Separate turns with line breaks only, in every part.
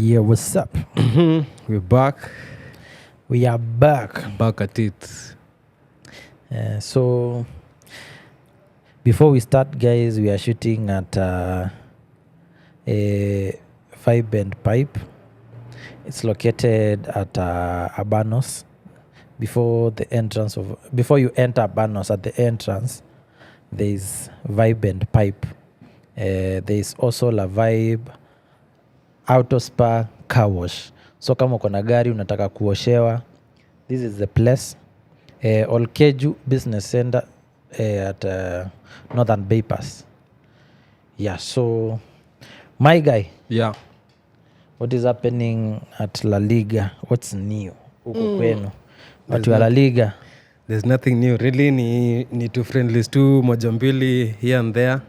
Yeah, what's up?
We're back.
We are back.
Back at it.
So, before we start, guys, we are shooting at a 5-bend pipe. It's located at Abanos. Before you enter Abanos, at the entrance, there is Vibe pipe. There is also La Vibe Auto Spa Car Wash. So kama uko na gari unataka kuoshewa, this is the place. Olkeju Business Center at Northern Bypass. Yeah, so my guy.
Yeah.
What is happening at La Liga? What's new? Uko kwenu. Watu wa La Liga.
There's nothing new. Really ni two friendlies tu moja mbili here and there.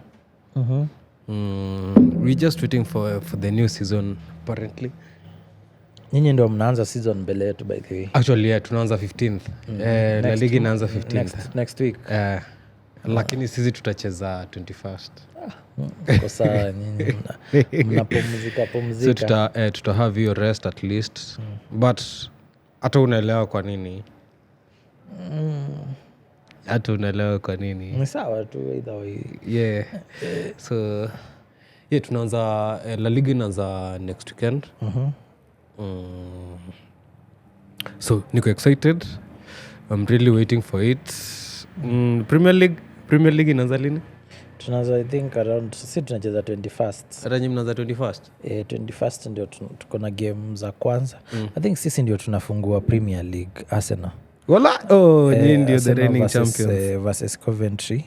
We're just waiting for the new season apparently.
Nyinyi ndio mnaanza season mbele yetu by the way.
Actually yeah, tunaanza 15th. La Liga inaanza 15th.
Next week.
Lakini sisi tutacheza 21st.
Kwa saa nyinyi mnapumzika.
So tuta have your rest at least. But hata unaelewa kwa nini? Hata unaelewa kwa nini?
Ni sawa tu either way.
Yeah. So yeah, tunaanza La Liga inaanza next weekend. So niko excited. I'm really waiting for it. Premier League inaanza lini?
Tunaanza I think around sisi tunacheza 21st.
Hata nyinyi mnaanza 21st?
21st ndio tuko na game za kwanza. I think sisi ndio tunafungua Premier League, Arsenal.
Wala nyinyi ndio the reigning champions
versus Coventry.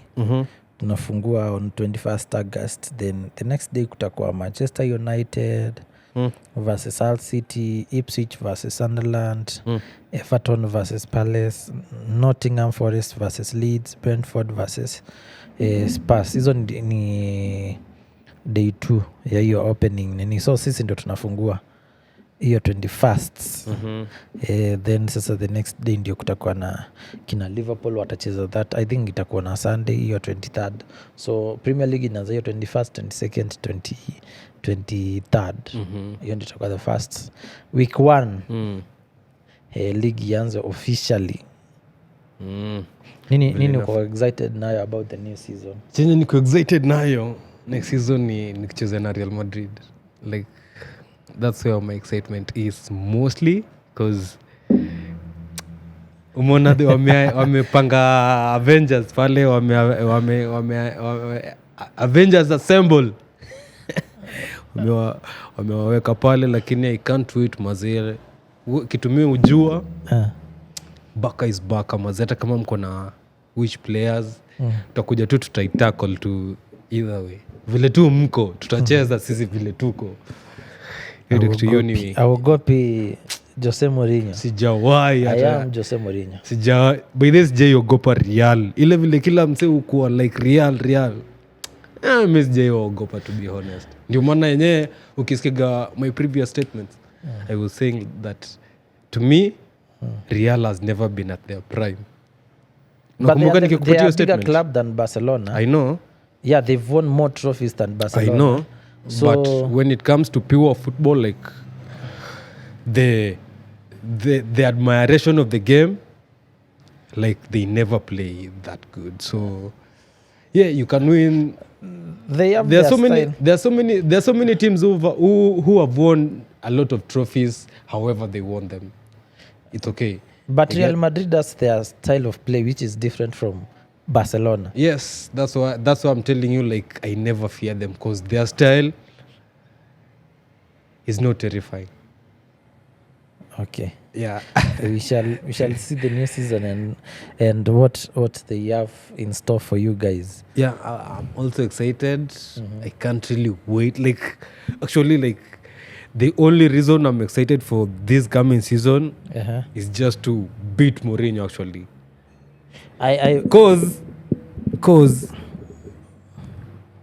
Tunafungua on 21st August, then the next day kutakuwa Manchester United versus Hull City, Ipswich versus Sunderland, Everton versus Palace, Nottingham Forest versus Leeds, Brentford versus Spurs. Hizo ni day 2 ya hiyo opening. So sisi ndio tunafungua hiyo 21st. Then sasa the next day ndio kutakuwa na kina Liverpool watacheza that. I think itakuwa na Sunday hiyo 23rd. So Premier League inaanza hiyo 21st, 22nd, 23rd. Hiyo ndio itakuwa the first week 1. League ianze officially. Nini uko excited nayo about the new season?
Chenye niko excited nayo next season ni nikicheza na Real Madrid. Like that's where my excitement is mostly because umeona wamepanga Avengers pale wame Avengers assemble. Wamewaweka pale lakini I can't wait mazee. Kitumia ujua Baka is Baka mazee, hata kama mko na which players tutakuja tu tutaitackle tu either way. Vile tu mko tutacheza sisi vile tuko.
Aogopi Jose Mourinho.
Sijawahi hata.
I am Jose Mourinho.
By this sijaogopa Real. Ile vile kila msee ukuwa like Real. Mimi sijaogopa to be honest. Ndio maana yenyewe ukisikiga my previous statements I was saying that to me Real has never been at their prime.
Nakumbuka nikikupatia statement. They are a bigger club than Barcelona.
I know.
Yeah, they've won more trophies than Barcelona.
I know. So, but when it comes to pure football, like the admiration of the game, like they never play that good. So yeah, you can win. There are so many teams who have won a lot of trophies. However, they won them. It's okay.
But Real Madrid has their style of play, which is different from Barcelona.
Yes, that's why I'm telling you, like I never fear them because their style is not terrifying.
Okay.
Yeah.
we shall see the new season and what they have in store for you guys.
Yeah, I'm also excited. I can't really wait. Like actually, like the only reason I'm excited for this coming season is just to beat Mourinho actually. Cause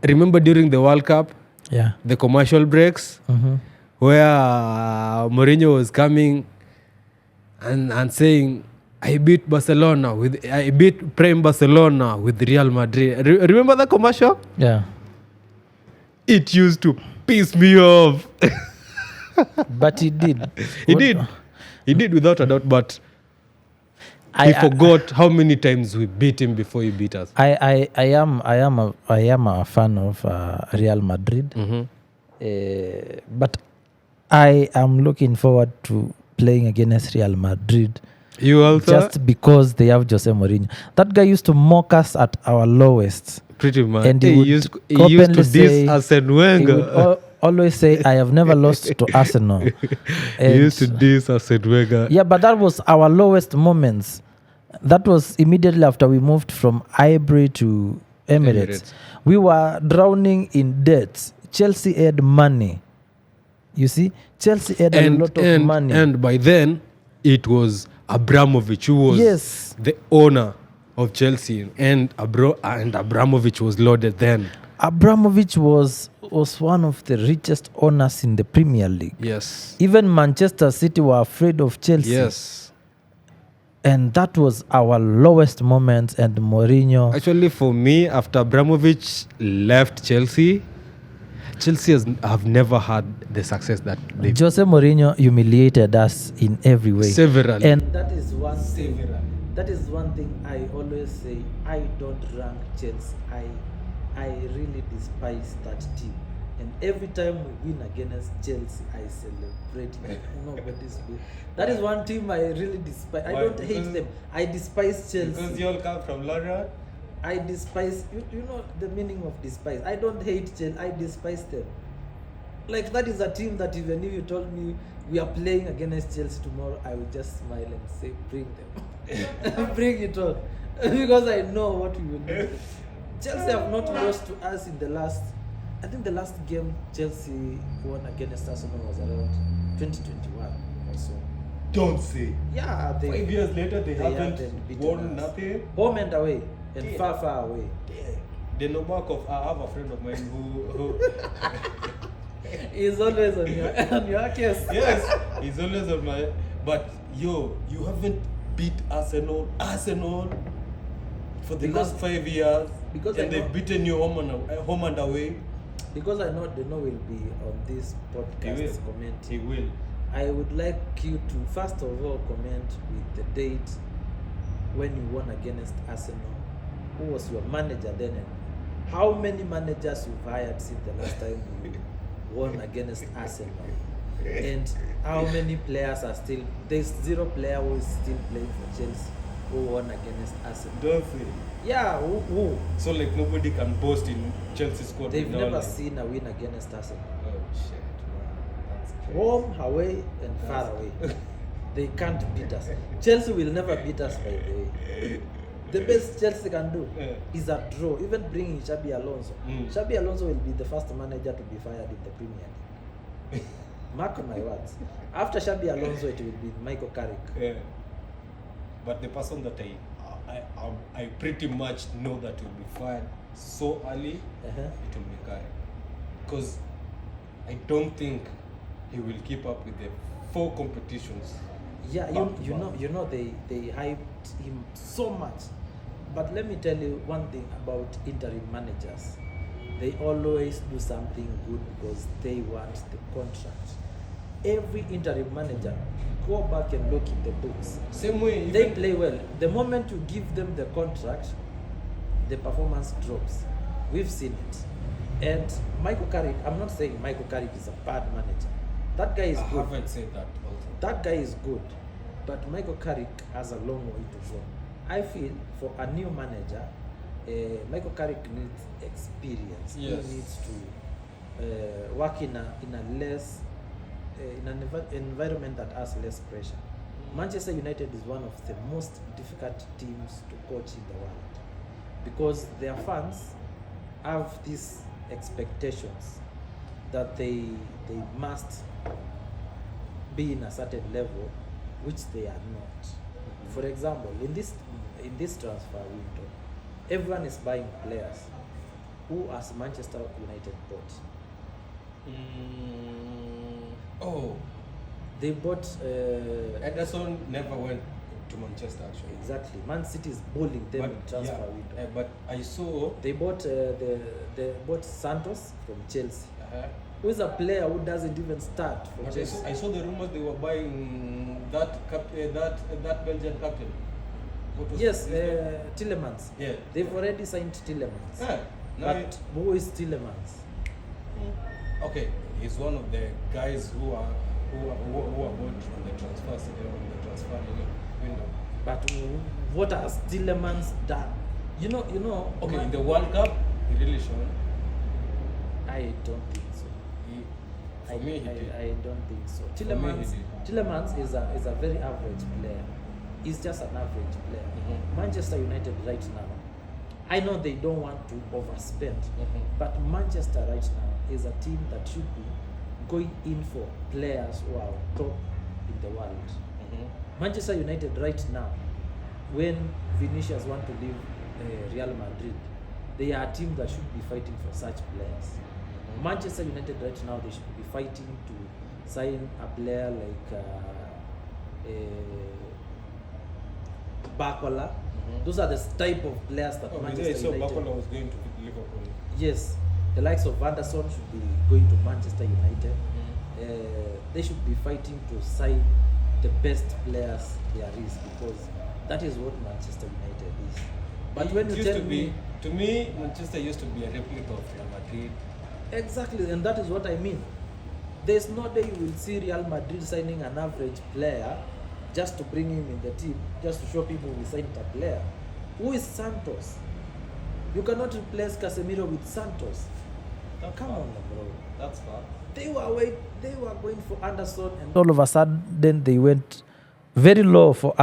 remember during the World Cup, the commercial breaks where Mourinho was coming and saying I beat Prime Barcelona with Real Madrid. Remember the commercial?
Yeah.
It used to piss me off.
But he did.
He
What-
did. He did without a doubt, but
I-
he forgot how many times we beat him before he beat us.
I am a fan of Real Madrid. But I am looking forward to playing against Real Madrid
You also
just because they have Jose Mourinho. That guy used to mock us at our lowest.
pretty much.
And he
he
would
used to
openly
diss
say-
Arsene
He
Wenger.
would always say, I have never lost to Arsenal.
He used to
And-
diss Arsene Wenger.
Yeah, but that was our lowest moments. That was immediately after we moved from Ivory to Emirates.
Emirates.
We were drowning in debts. Chelsea had money. You see, Chelsea had a lot of money.
And by then, it was Abramovich who was
Yes.
the owner of Chelsea, and Abramovich was loaded then.
Abramovich was one of the richest owners in the Premier League.
Yes.
Even Manchester City were afraid of Chelsea.
Yes.
And that was our lowest moment. And Mourinho,
Actually, for me, after Abramovich left Chelsea have never had the success that they
Jose Mourinho humiliated us in every way.
severally.
And that is one thing. That is one thing I always say. I don't rank Chelsea. I really despise that team. And every time we win against Chelsea, I celebrate like nobody's business. That is one team I really despise. I
Why?
don't hate
Because-
them. I despise
Because
Chelsea.
you all come from London.
I despise. You know the meaning of despise. I don't hate Chelsea. I despise them. Like that is a team that even if you told me we are playing against Chelsea tomorrow, I would just smile and say, bring them. Bring it on. Because I know what we will do. Chelsea have not lost to us in the last, I think the last game Chelsea won against Arsenal was around 2021 or so.
Don't say.
Yeah,
5 years later, they haven't
beaten
won
us.
nothing.
Home and away, and
Yeah.
far away.
The Novakov, I have a friend of mine who
He's always on your case.
yes, he's always on my. But you haven't beat Arsenal for the
Because-
last 5 years,
because
and
I
they've
know-
beaten you home and away.
Because I know Deno will be on this
He
podcast
will. He
commenting.
will.
I would like you to first of all comment with the date when you won against Arsenal. Who was your manager then, and how many managers you've hired since the last time you won against Arsenal? And how many players are still? There's 0 player who is still playing for Chelsea who won against Arsenal.
Don't say.
Yeah, who?
So like nobody can boast in Chelsea squad.
They've
now,
never
like-
seen a win against Arsenal.
Oh shit, man. That's crazy.
Home, away, and far away. They can't beat us. Chelsea will never beat us, by the way. The best Chelsea can do is a draw. Even bringing Xabi Alonso. Xabi Alonso will be the first manager to be fired in the Premier League. Mark my words. After Xabi Alonso, it will be Michael Carrick.
Yeah. But the person that I pretty much know that will be fired so early,
Uh-huh.
it will be Kai. Because I don't think he will keep up with the 4 competitions.
Yeah,
Back to back.
you know they hyped him so much. But let me tell you one thing about interim managers. They always do something good because they want the contract. Every interim manager, go back and look in the books.
Same way,
They
even
play well. The moment you give them the contract, the performance drops. We've seen it. And Michael Carrick, I'm not saying Michael Carrick is a bad manager. That guy is
I
good.
haven't said that also.
That guy is good, but Michael Carrick has a long way to go. I feel for a new manager, Michael Carrick needs experience.
Yes.
He needs to work in a less in an environment that has less pressure. Manchester United is one of the most difficult teams to coach in the world because their fans have these expectations that they must be in a certain level, which they are not. For example, in this transfer window, everyone is buying players. Who has Manchester United bought?
Oh,
They bought
Ederson never went to Manchester actually.
exactly. Man City is bullying them in transfer
yeah,
window.
but I saw
They bought they bought Santos from Chelsea. Who is a player who doesn't even start for Chelsea?
I saw the rumors they were buying that Belgian captain. What was
Yes,
his name?
Tillemans.
Yeah.
They've already signed Tillemans.
Yeah.
But who is Tillemans?
Okay, he's one of the guys who are bought on the transfer window.
But what has Tillemans done? You know.
Okay, in the World Cup, he really shone.
I don't think so.
For me, he did.
I don't think so.
For me, he did.
Tillemans is a very average player. He's just an average player.
Mhm.
Manchester United right now, I know they don't want to overspend,
Mhm.
but Manchester right now is a team that should be going in for players who are top in the world.
Mhm.
Manchester United right now, when Vinicius want to leave Real Madrid, they are a team that should be fighting for such players. Manchester United right now, they should be fighting to sign a player like Bacola. Those are the type of players that Manchester United.
Bacola was going to Liverpool.
Yes, the likes of Anderson should be going to Manchester United. They should be fighting to sign the best players there is, because that is what Manchester United is. But when you tell me,
to me, Manchester used to be a replica of Real Madrid.
exactly, and that is what I mean. There's no day you will see Real Madrid signing an average player just to bring him in the team, just to show people we signed a player. Who is Santos? You cannot replace Casemiro with Santos. Come on, bro.
That's far.
They were going for Anderson, and all of a sudden they went very low for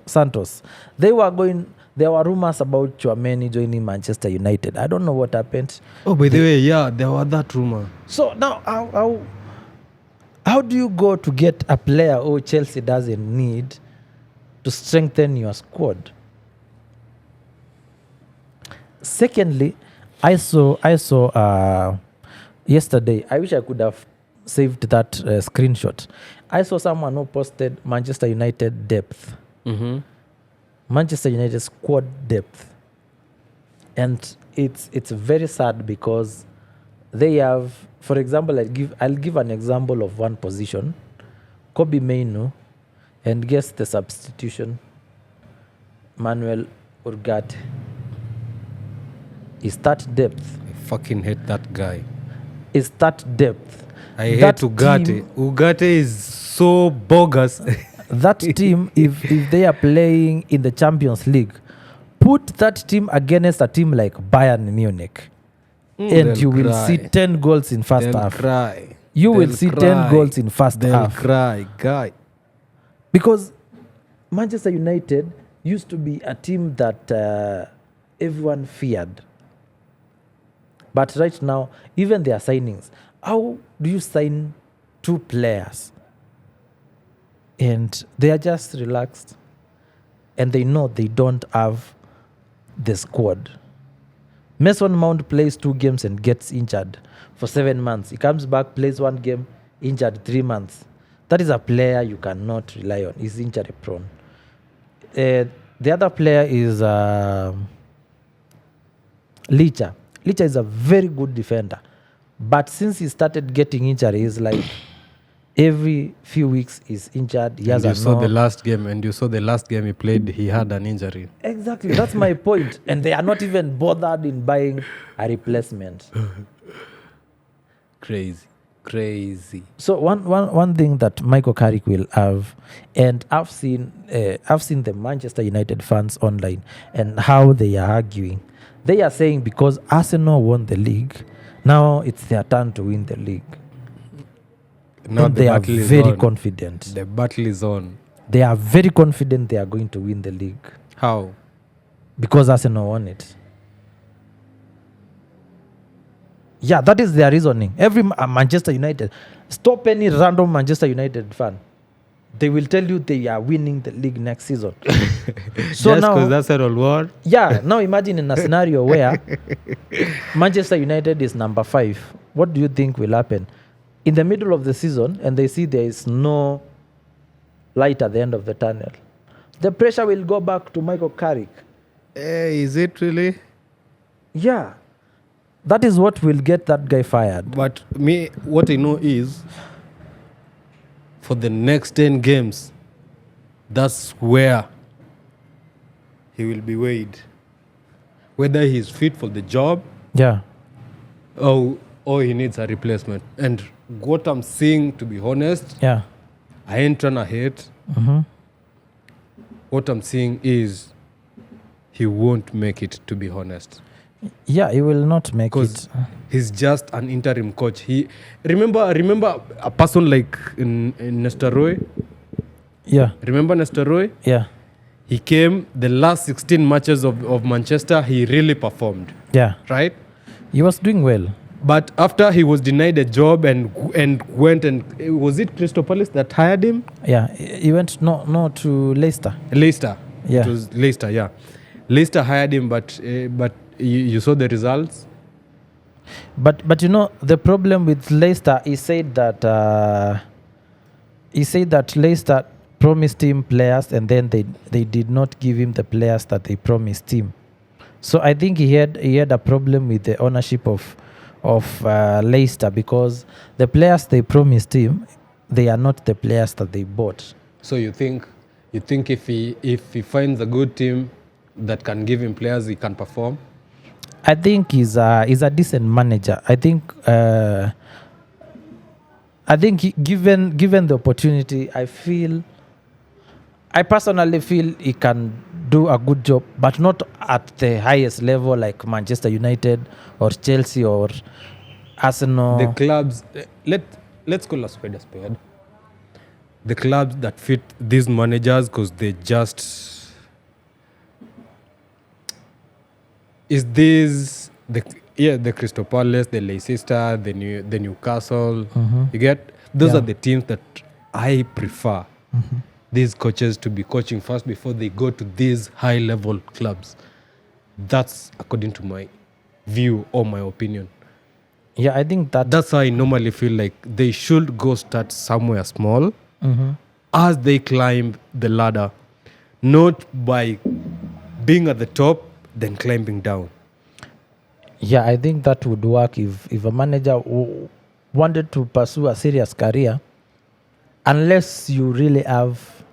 Santos. There were rumors about Chouameni joining Manchester United. I don't know what happened.
Oh, by the way, yeah, there was that rumor.
So now, how do you go to get a player who Chelsea doesn't need to strengthen your squad? Secondly, I saw yesterday, I wish I could have saved that screenshot. I saw someone who posted Manchester United depth.
Mm-hmm.
Manchester United squad depth. And it's very sad because they have, for example, I'll give an example of one position. Kobe Mainoo, and guess the substitution, Manuel Ugarte. Is that depth?
I fucking hate that guy.
Is that depth?
I hate Ugarte. Ugarte is so bogus.
That team, if they are playing in the Champions League, put that team against a team like Bayern Munich, and you will see 10 goals in first half.
Cry.
You will see 10 goals in first half.
Cry, guy.
Because Manchester United used to be a team that everyone feared. But right now, even their signings, how do you sign 2 players? And they are just relaxed. And they know they don't have the squad. Mason Mount plays 2 games and gets injured for 7 months. He comes back, plays 1 game, injured 3 months. That is a player you cannot rely on. He's injury prone. The other player is Licha. Licha is a very good defender. But since he started getting injuries, like every few weeks he's injured. He has
and you saw the last game he played, he had an injury.
Exactly, that's my point. And they are not even bothered in buying a replacement.
Crazy.
So one thing that Michael Carrick will have, and I've seen the Manchester United fans online and how they are arguing. They are saying because Arsenal won the league, now it's their turn to win the league.
Now
and they are very confident.
The battle is on.
They are very confident they are going to win the league.
How?
Because Arsenal won it. Yeah, that is their reasoning. Every Manchester United, stop any random Manchester United fan. They will tell you they are winning the league next season.
So just because that's a reward?
Yeah, now imagine in a scenario where Manchester United is number 5. What do you think will happen? In the middle of the season, and they see there is no light at the end of the tunnel, the pressure will go back to Michael Carrick.
Hey, is it really?
Yeah. That is what will get that guy fired.
But me, what I know is, for the next 10 games, that's where he will be weighed. Whether he's fit for the job
Yeah.
or he needs a replacement. And what I'm seeing, to be honest,
Yeah.
I ain't trying to hate.
Mm-hmm.
What I'm seeing is he won't make it, to be honest.
Yeah, he will not make
Because
it.
he's just an interim coach. He remember a person like in Nestor Roy?
Yeah.
Remember Nestor Roy?
Yeah.
He came the last 16 matches of Manchester, he really performed,
Yeah.
right?
He was doing well.
But after he was denied a job and went and was it Crystal Palace that hired him?
Yeah. He went no to Leicester.
Leicester.
Yeah.
It was Leicester, yeah. Leicester hired him, but you saw the results.
But you know the problem with Leicester, he said that Leicester promised him players and then they did not give him the players that they promised him. So I think he had a problem with the ownership of Leicester, because the players they promised him, they are not the players that they bought.
So you think if he finds a good team that can give him players, he can perform?
I think he's a decent manager. I think given the opportunity, I personally feel he can do a good job, but not at the highest level like Manchester United or Chelsea or Arsenal.
The clubs, let's call a spade a spade. The clubs that fit these managers, because they just the Crystal Palace, the Leicester, the Newcastle.
Mm-hmm.
You get, those
Yeah.
are the teams that I prefer.
Mm-hmm.
These coaches to be coaching first before they go to these high level clubs. That's according to my view or my opinion.
Yeah, I think
That's how I normally feel like they should go start somewhere small
Mm-hmm.
as they climb the ladder, not by being at the top then climbing down.
Yeah, I think that would work if a manager wanted to pursue a serious career, unless you really have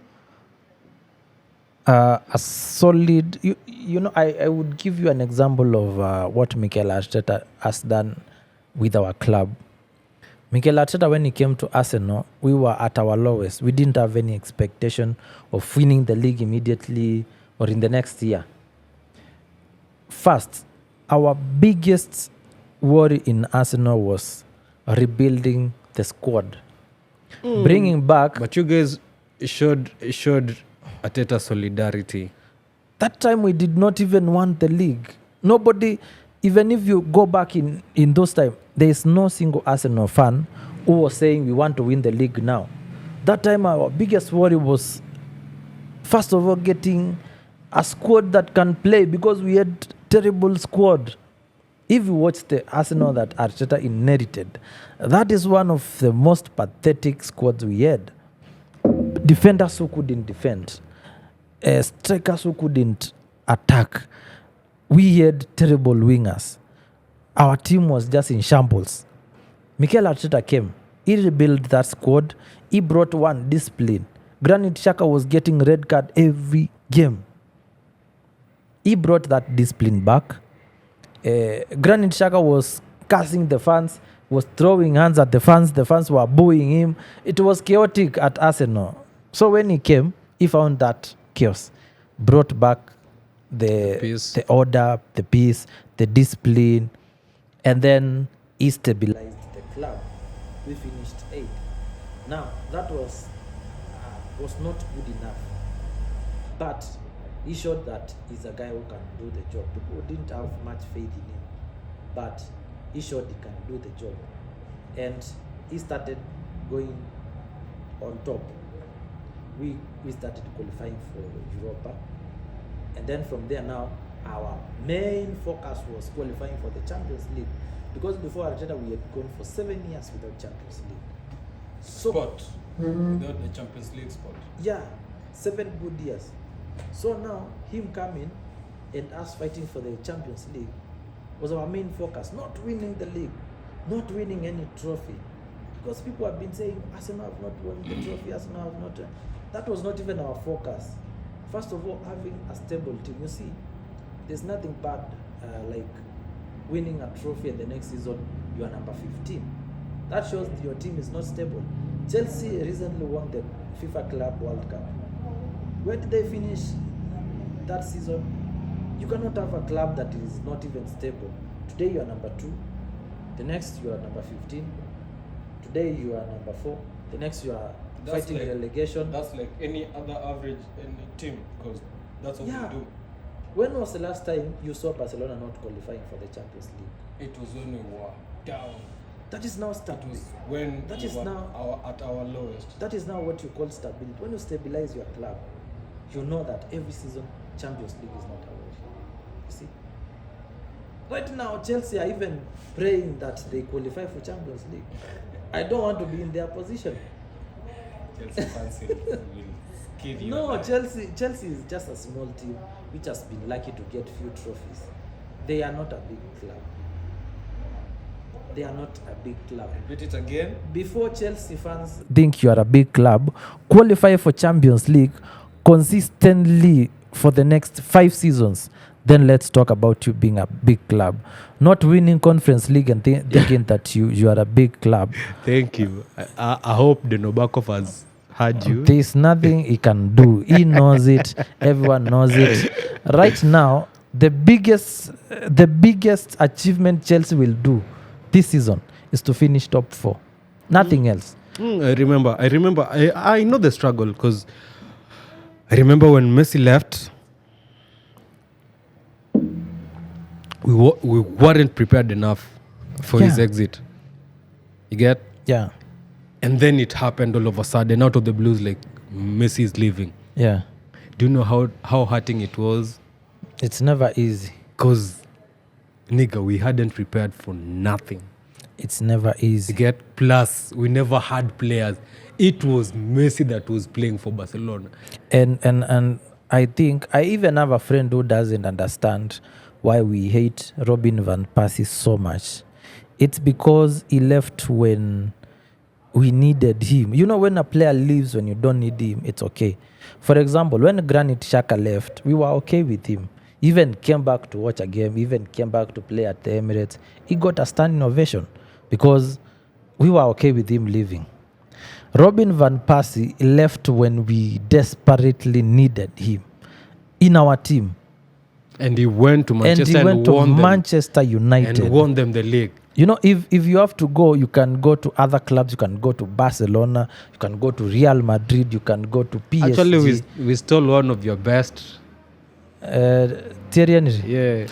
a solid. You know, I would give you an example of what Mikel Arteta has done with our club. Mikel Arteta, when he came to Arsenal, we were at our lowest. We didn't have any expectation of winning the league immediately or in the next year. First, our biggest worry in Arsenal was rebuilding the squad. Bringing back...
But you guys showed Arteta solidarity.
That time we did not even want the league. Nobody, even if you go back in those times, there is no single Arsenal fan who was saying we want to win the league now. That time our biggest worry was, first of all, getting a squad that can play, because we had terrible squad. If you watch the Arsenal that Arteta inherited, that is one of the most pathetic squads we had. Defenders who couldn't defend. Strikers who couldn't attack. We had terrible wingers. Our team was just in shambles. Mikel Arteta came. He rebuilt that squad. He brought one discipline. Granit Xhaka was getting red card every game. He brought that discipline back. Granit Xhaka was cursing the fans, was throwing hands at the fans. The fans were booing him. It was chaotic at Arsenal. So when he came, he found that chaos, brought back the order, the peace, the discipline, and then he stabilized the club. We finished 8th. Now, that was not good enough. But he showed that he's a guy who can do the job. People didn't have much faith in him, but he showed he can do the job. And he started going on top. We started qualifying for Europa. And then from there now, our main focus was qualifying for the Champions League. Because before Arteta, we had gone for 7 years without Champions League.
Without the Champions League spot.
Yeah, 7 good years. So now, him coming and us fighting for the Champions League, was our main focus, not winning the league, not winning any trophy. Because people have been saying, Arsenal have not won the trophy, Arsenal have not. That was not even our focus. First of all, having a stable team. You see, there's nothing bad like winning a trophy and the next season you are number 15. That shows your team is not stable. Chelsea recently won the FIFA Club World Cup. Where did they finish that season? You cannot have a club that is not even stable. Today you are number 2. The next you are number 15. Today you are number 4. The next you are fighting relegation.
That's like any other average team, because that's what we do.
When was the last time you saw Barcelona not qualifying for the Champions League?
It was when we were down.
That is now stability.
When
that
we
is
were
now
at our lowest.
That is now what you call stability. When you stabilize your club, you know that every season Champions League is not ours. You see? Right now, Chelsea are even praying that they qualify for Champions League. I don't want to be in their position.
Chelsea fans will kill you.
No, Chelsea is just a small team which has been lucky to get few trophies. They are not a big club. They are not a big club.
Repeat it again.
Before Chelsea fans think you are a big club, qualify for Champions League consistently for the next 5 seasons. Then let's talk about you being a big club. Not winning Conference League and thinking that you are a big club.
Thank you. I hope the Nobakov has heard you.
There's nothing he can do. He knows it. Everyone knows it. Right now, the biggest achievement Chelsea will do this season is to finish top 4. Nothing else.
I remember. I know the struggle, because I remember when Messi left, we weren't prepared enough for his exit. You get?
Yeah.
And then it happened all of a sudden, out of the blues, like Messi is leaving.
Yeah.
Do you know how hurting it was?
It's never easy.
Because, nigga, we hadn't prepared for nothing.
It's never easy.
You get? Plus, we never had players. It was Messi that was playing for Barcelona.
And I think I even have a friend who doesn't understand why we hate Robin van Persie so much. It's because he left when we needed him. You know, when a player leaves when you don't need him, it's okay. For example, when Granit Xhaka left, we were okay with him. Even came back to watch a game, even came back to play at the Emirates. He got a standing ovation because we were okay with him leaving. Robin van Persie left when we desperately needed him in our team.
And he went to Manchester and won
Manchester United.
And won them the league.
You know, if you have to go, you can go to other clubs. You can go to Barcelona. You can go to Real Madrid. You can go to PSG.
Actually, we stole one of your best.
Thierry Henry.
Yeah.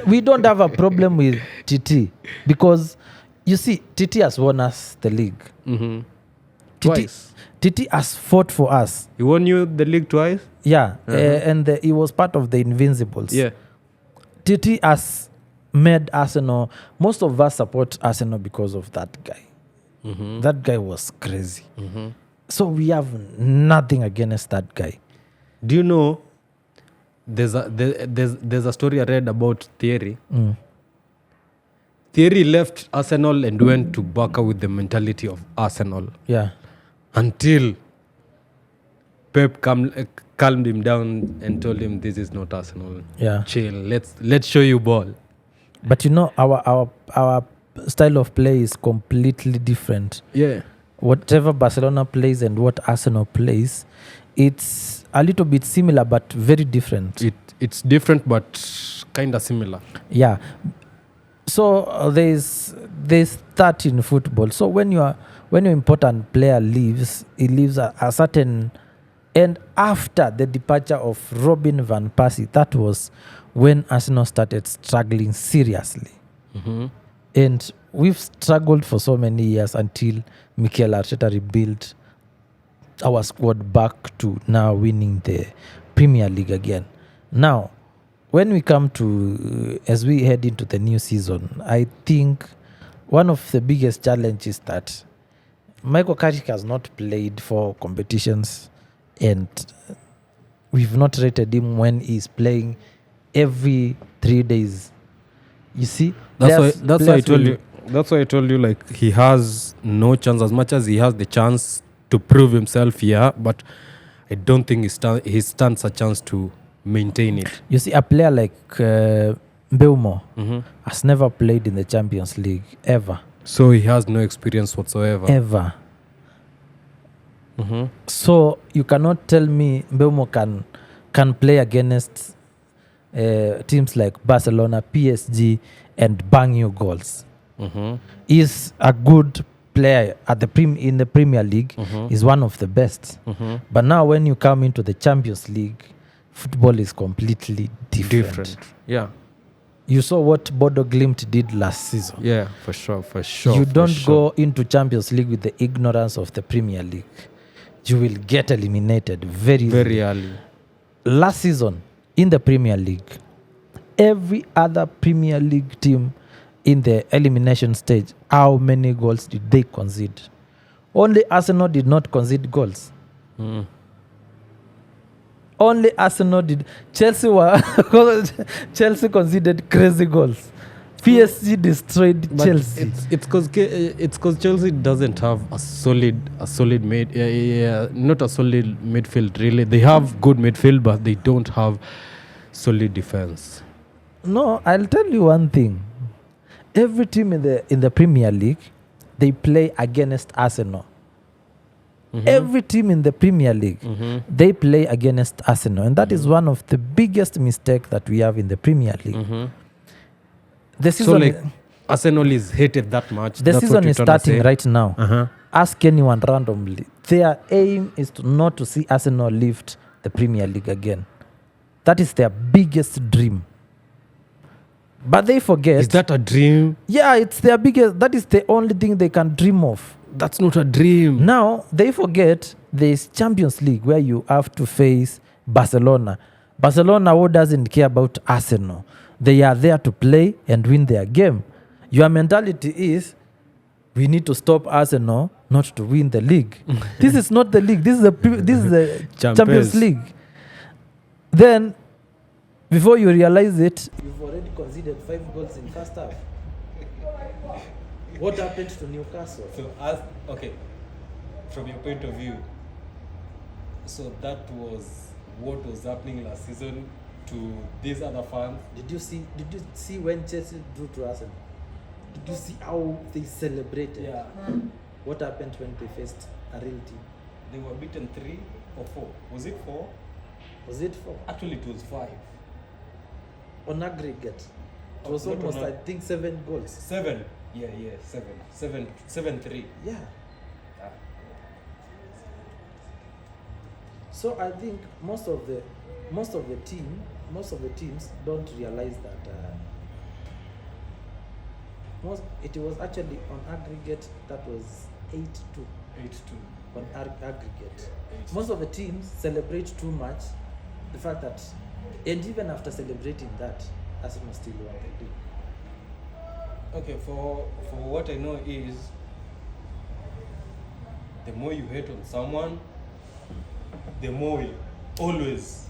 We don't have a problem with TT because, you see, TT has won us the league.
Mm-hmm.
Twice. TT has fought for us.
He won you the league twice?
Yeah. And he was part of the Invincibles.
Yeah.
TT has made Arsenal. Most of us support Arsenal because of that guy. Mm-hmm. That guy was crazy. Mm-hmm. So we have nothing against that guy.
Do you know, there's a story I read about Thierry. Thierry left Arsenal and went to Barca with the mentality of Arsenal.
Yeah.
Until Pep calmed him down and told him, this is not Arsenal.
Yeah.
Chill. Let's show you ball.
But you know, our style of play is completely different.
Yeah.
Whatever Barcelona plays and what Arsenal plays, it's a little bit similar but very different.
It's different but kind of similar.
Yeah. So there's that in football. So when your important player leaves, he leaves a certain. And after the departure of Robin van Persie, that was when Arsenal started struggling seriously. Mm-hmm. And we've struggled for so many years until Mikel Arteta rebuilt our squad back to now winning the Premier League again. Now, when we come to, as we head into the new season, I think one of the biggest challenges that Michael Carrick has not played for competitions, and we've not rated him when he's playing every 3 days. You see,
That's why I
players
told
will-
you. That's why I told you, like, he has no chance as much as he has the chance to prove himself here, but I don't think he stands a chance to maintain it.
You see, a player like Mbeumo
Mhm.
has never played in the Champions League ever.
So he has no experience whatsoever.
Ever.
Mhm.
So you cannot tell me Mbeumo can play against teams like Barcelona, PSG, and bang you goals.
Mhm.
He's a good player at in the Premier League. He's one of the best.
Mhm.
But now when you come into the Champions League, football is completely different.
Yeah.
You saw what Bodo Glimt did last season.
Yeah, for sure.
You don't go into Champions League with the ignorance of the Premier League. You will get eliminated very
early.
Last season in the Premier League, every other Premier League team in the elimination stage, how many goals did they concede? Only Arsenal did not concede goals. Only Arsenal did. Chelsea conceded crazy goals. PSG destroyed
But
Chelsea.
It's because Chelsea doesn't have a solid not a solid midfield really. They have good midfield, but they don't have solid defense.
No, I'll tell you one thing. Every team in the Premier League, they play against Arsenal. Every team in the Premier League, they play against Arsenal, and that is one of the biggest mistakes that we have in the Premier League. The
So
season,
like Arsenal is hated that much.
the
That's
season
what you're
is
trying to
starting
say?
right now.
Uh-huh.
Ask anyone randomly. Their aim is not to see Arsenal lift the Premier League again. That is their biggest dream. But they forget.
Is that a dream?
Yeah, it's their biggest. That is the only thing they can dream of.
That's not a dream.
Now they forget there's Champions League where you have to face Barcelona. Barcelona, who doesn't care about Arsenal? They are there to play and win their game. Your mentality is, we need to stop Arsenal not to win the league. This is not the league. This is the Champions League. Then, before you realize it, you've already conceded 5 goals in first half. What happened to Newcastle?
So, from your point of view, so that was what was happening last season to these other fans.
Did you see when Chelsea drew to Arsenal? Did you see how they celebrated?
Yeah.
What happened when they faced a real team?
They were beaten 3 or 4. Was it 4?
Was it 4?
Actually, it was 5.
On aggregate. It was
Not
almost,
on
I think, 7 goals.
7. Yeah, 7. 7-3.
Yeah.
Ah.
So I think most of the teams don't realize that it was actually on aggregate that was 8-2
8-2.
on aggregate.
8-2.
Most of the teams celebrate too much the fact that, and even after celebrating that, Arsenal still won the league.
Okay, for what I know is, the more you hate on someone, the more he always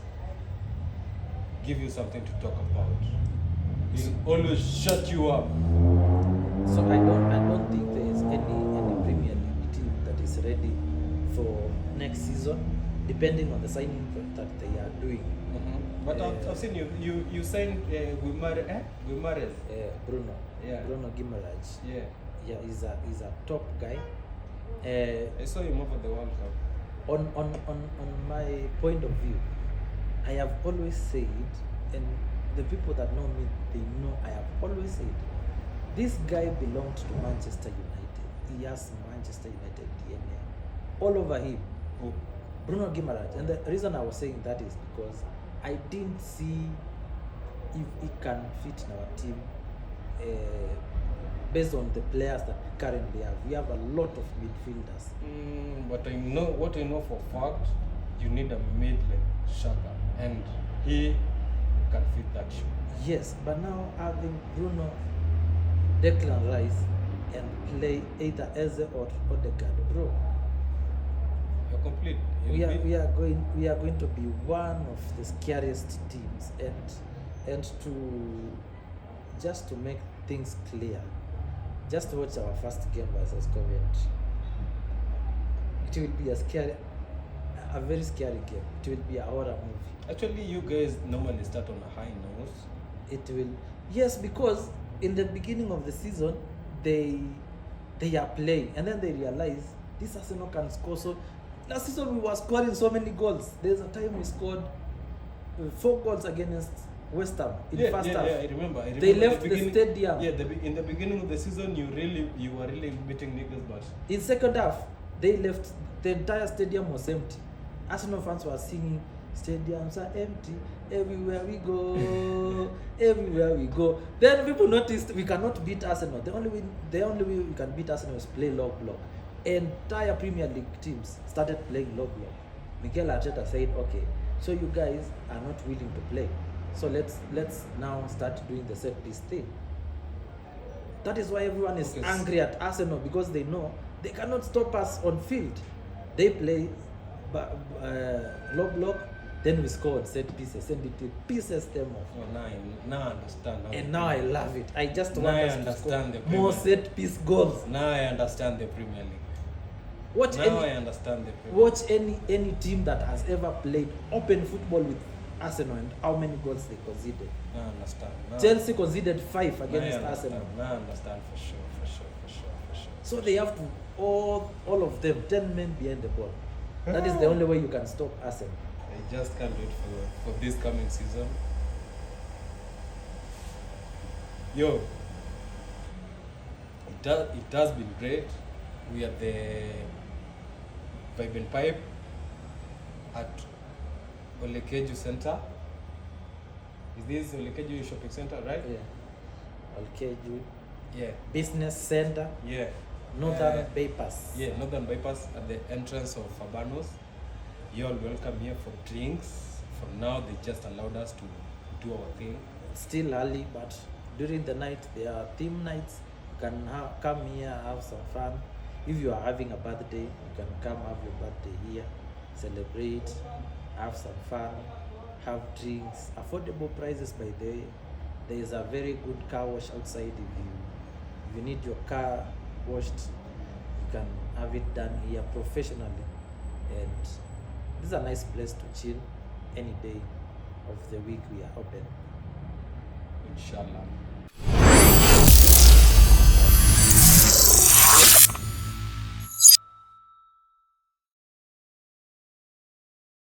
give you something to talk about. He'll always shut you up.
So I don't think there is any Premier League team that is ready for next season, depending on the signing that they are doing.
But I've seen you signed Guimaraes.
Bruno.
Yeah.
Bruno Guimaraes.
Yeah.
Yeah, he's a top guy.
I saw him over the World Cup.
On my point of view, I have always said, and the people that know me, they know I have always said, this guy belonged to Manchester United. He has Manchester United DNA all over him.
Oh.
Bruno Guimaraes. And the reason I was saying that is because I didn't see if he can fit in our team based on the players that we currently have. We have a lot of midfielders.
But I know for a fact, you need a mid like Shaka, and he can fit that shoe.
Yes, but now having Bruno, Declan Rice, and play either Eze or Odegaard, bro,
You're complete.
we are going to be one of the scariest teams, and to just to make things clear, just watch our first game versus Coventry. It will be a very scary game. It will be a horror movie.
Actually, you guys normally start on a high note.
It will, yes, because in the beginning of the season, they are playing, and then they realize this Arsenal can score. So last season we were scoring so many goals. There's a time we scored 4 goals against West Ham in first half.
Yeah, I remember.
They left the stadium.
Yeah, in the beginning of the season, you were really beating niggas, but
In second half, they left. The entire stadium was empty. Arsenal fans were singing, "Stadiums are empty everywhere we go, everywhere we go." Then people noticed we cannot beat Arsenal. The only way we can beat Arsenal is play low block. Entire Premier League teams started playing low block. Mikel Arteta said, "Okay, so you guys are not willing to play. So let's now start doing the set piece thing." That is why everyone is angry at Arsenal, because they know they cannot stop us on field. They play low block, then we score on set pieces, and it pieces them off.
now I understand.
And now I love it. I just want
I
us to
understand
score
the
more
Premier
set piece goals.
Now I understand the Premier League.
Watch
I understand the Premier
watch any team that has ever played open football with Arsenal and how many goals they conceded.
Now I understand.
Chelsea conceded 5 against Arsenal.
Now I understand for sure.
So they have to all of them 10 men behind the ball. That is the only way you can stop Arsenal.
I just can't wait for this coming season. Yo, it has been great. We are the Vibe and Pipe at Olekeju Center. Is this Olekeju Shopping Center, right?
Yeah. Olekeju.
Yeah.
Business Center.
Yeah.
Northern Bypass.
Yeah, Northern Bypass at the entrance of Fabanos. You're all welcome here for drinks. For now, they just allowed us to do our thing.
It's still early, but during the night there are theme nights. You can come here, have some fun. If you are having a birthday, you can come have your birthday here, celebrate, have some fun, have drinks, affordable prices by the way. There is a very good car wash outside. If you need your car washed, you can have it done here professionally. And this is a nice place to chill any day of the week we are open.
Inshallah.